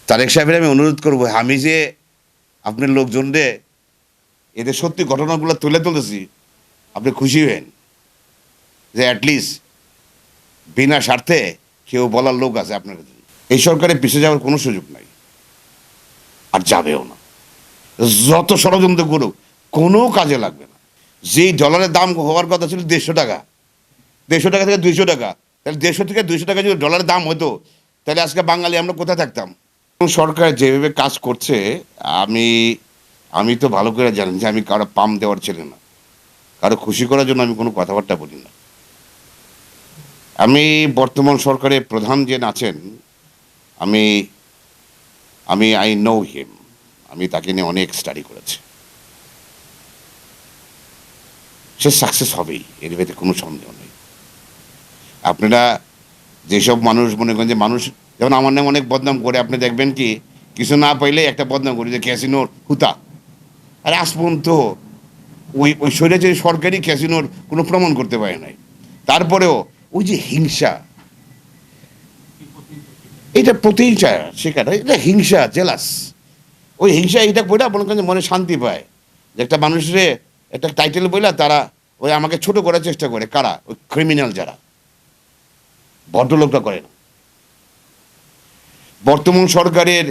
তারেক সাহেবের আমি অনুরোধ করব, আমি যে আপনার লোকজনরে এদের সত্যি ঘটনাগুলো তুলে তুলেছি, আপনি খুশি হবেন যে অ্যাটলিস্ট বিনা স্বার্থে কেউ বলার লোক আছে আপনার কাছে। এই সরকারে পিছিয়ে যাওয়ার কোনো সুযোগ নাই, আর যাবেও না। যত ষড়যন্ত্র করুক কোনো কাজে লাগবে না। যেই ডলারের দাম হওয়ার কথা ছিল 150 টাকা, 150 টাকা থেকে 200 টাকা, তাহলে 150 থেকে 200 টাকা যদি ডলারের দাম হতো, তাহলে আজকে বাঙালি আমরা কোথায় থাকতাম? সরকার যেভাবে কাজ করছে, আমি আমি তো ভালো করে জানি যে আমি কারো পাম দেওয়ার ছেলে না, কারো খুশি করার জন্য আমি কোনো কথাবার্তা বলি না। আমি বর্তমান সরকারের প্রধান যে আছেন, আমি আমি আই নো হিম, আমি তাকে নিয়ে অনেক স্টাডি করেছি। সে সাকসেস হবেই, এর ভেতরে কোনো সন্দেহ নেই। আপনারা যেসব মানুষ মনে করেন যে মানুষ যেমন আমার নামে অনেক বদনাম করে, আপনি দেখবেন কি কিছু না পাইলে একটা বদনাম করি যে ক্যাসিনোর হুতা। আরে আজ পর্যন্ত ওই যে সরকারি ক্যাসিনোর কোনো প্রমাণ করতে পারে নাই। তারপরেও ওই যে হিংসা, এটা প্রতিহিংসা শেখাটা, এটা হিংসা, জেলাস। ওই হিংসা এইটা বইটা মনে করেন মনে শান্তি পায় যে একটা মানুষের একটা টাইটেল বইলা তারা ওই আমাকে ছোট করার চেষ্টা করে। কারা? ওই ক্রিমিনাল যারা, ভদ্রলোকটা করে না। বর্তমান সরকারের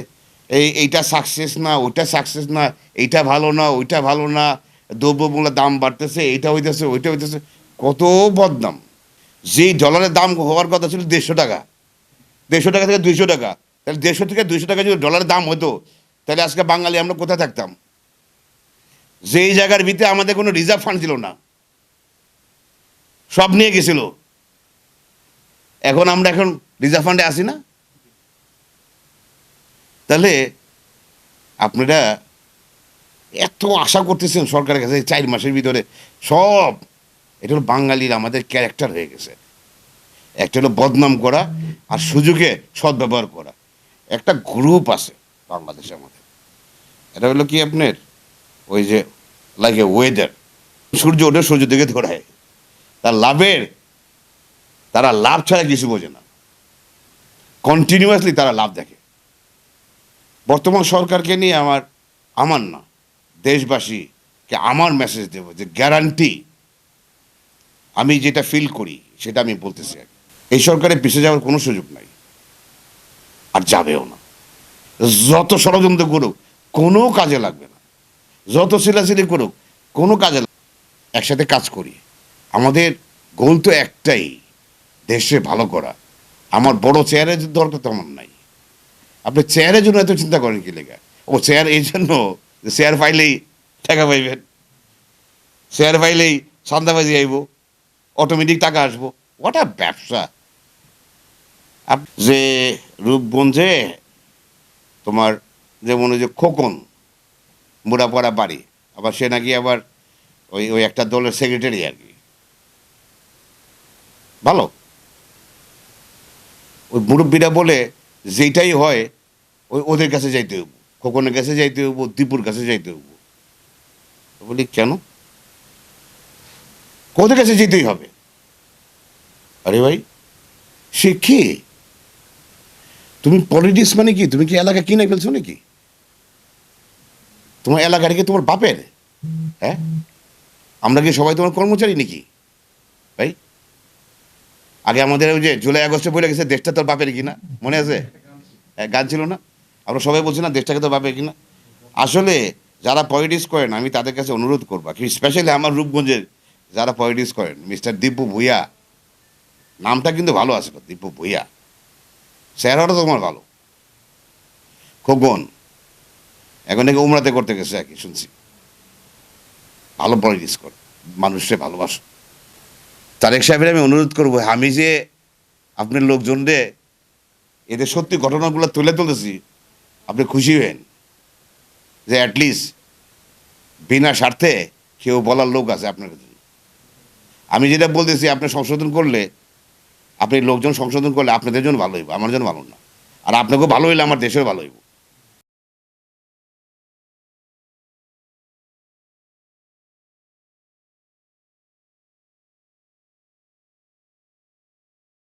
এইটা সাকসেস না, ওইটা সাকসেস না, এইটা ভালো না, ওইটা ভালো না, দ্রব্যমূল্যের দাম বাড়তেছে, এইটা হইতেছে, ওইটা হইতেছে, কত বদনাম। যেই ডলারের দাম হওয়ার কথা ছিল 150 টাকা, 150 টাকা থেকে 200 টাকা, তাহলে 150 থেকে 200 টাকা যদি ডলারের দাম হতো, তাহলে আজকে বাঙালি আমরা কোথায় থাকতাম? যেই জায়গার ভিতরে আমাদের কোনো রিজার্ভ ফান্ড ছিল না, সব নিয়ে গেছিল। আমরা এখন রিজার্ভ ফান্ডে আসি না। তাহলে আপনারা এত আশা করতেছেন সরকারের কাছে 4 মাসের ভিতরে সব, এটা হলো বাঙালির আমাদের ক্যারেক্টার হয়ে গেছে। একটা হলো বদনাম করা আর সুযোগে সদ্ব্যবহার করা। একটা গ্রুপ আছে বাংলাদেশে আমাদের, এটা হলো কি আপনার ওই যে লাইক এ ওয়েদার, সূর্য ওঠে সূর্য দিকে ধরায়, তারা লাভ ছাড়া কিছু বোঝে না, কন্টিনিউয়াসলি তারা লাভ দেখে। বর্তমান সরকারকে নিয়ে আমার না, দেশবাসীকে আমার মেসেজ দেব যে গ্যারান্টি আমি যেটা ফিল করি সেটা আমি বলতেছি। এই সরকারে পিছিয়ে যাওয়ার কোনো সুযোগ নাই, আর যাবেও না। যত ষড়যন্ত্র করুক কোনো কাজে লাগবে না, যত সিলাসিলি করুক কোনো কাজে লাগবে না। একসাথে কাজ করি, আমাদের গোল তো একটাই, দেশে ভালো করা। আমার বড় চেয়ারের দরকার তো আমার নাই। আপনি চেয়ারের জন্য এত চিন্তা করেন কি লেখা? ও চেয়ার এই জন্য চেয়ার পাইলেই টাকা পাইবেন, চেয়ার পাইলেই সান্দাবাজি আইব, অটোমেটিক টাকা আসবো। ওটা ব্যবসা। যে রূপগঞ্জে তোমার যেমন ওই যে খোকন মুড়াপাড়া বাড়ি, আবার সে নাকি আবার ওই একটা দলের সেক্রেটারি আর কি, ভালো। ওই মুরব্বীরা বলে যেটাই হয় ওদের কাছে যাইতে হইব, খোকনের কাছে যাইতে হইব, দীপুর কাছে যাইতে হইব। বলি কেন? ওদের কাছে যেতেই হবে। আরে ভাই, সে কে? তুমি পলিটিক্স মানে কি? তুমি কি এলাকা কিনে ফেলছো নাকি? তোমার এলাকাটা কি তোমার বাপের? হ্যাঁ, আমরা কি সবাই তোমার কর্মচারী নাকি ভাই? আগে আমাদের ওই যে জুলাই আগস্টে বলে গেছে দেশটা তোর বাপের কিনা, মনে আছে? গান ছিল না? আমরা সবাই বলছি না দেশটাকে তোর বাপের কিনা। আসলে যারা পলিটিক্স করেন আমি তাদের কাছে অনুরোধ করবো, স্পেশালি আমার রূপগঞ্জের যারা পলিটিক্স করেন, মিস্টার দীপু ভূঁইয়া, নামটা কিন্তু ভালো আছে, দীপু ভূঁইয়া, চেহারাটা তোমার ভালো। খোকন এখন নাকি উমরাতে করতে গেছে আর কি শুনছি। ভালো পলিটিক্স করে, মানুষকে ভালোবাসো। তারেক সাহেবের আমি অনুরোধ করবো, আমি যে আপনার লোকজনরে এদের সত্যি ঘটনাগুলো তুলে তুলেছি, আপনি খুশি হবেন যে অ্যাটলিস্ট বিনা স্বার্থে কেউ বলার লোক আছে আপনার কাছে। আমি যেটা বলতেছি আপনি সংশোধন করলে, আপনি লোকজন সংশোধন করলে আপনাদের জন্য ভালো হইব, আমার জন্য ভালো না। আর আপনাকেও ভালো হইলে আমার দেশেও ভালো হইব।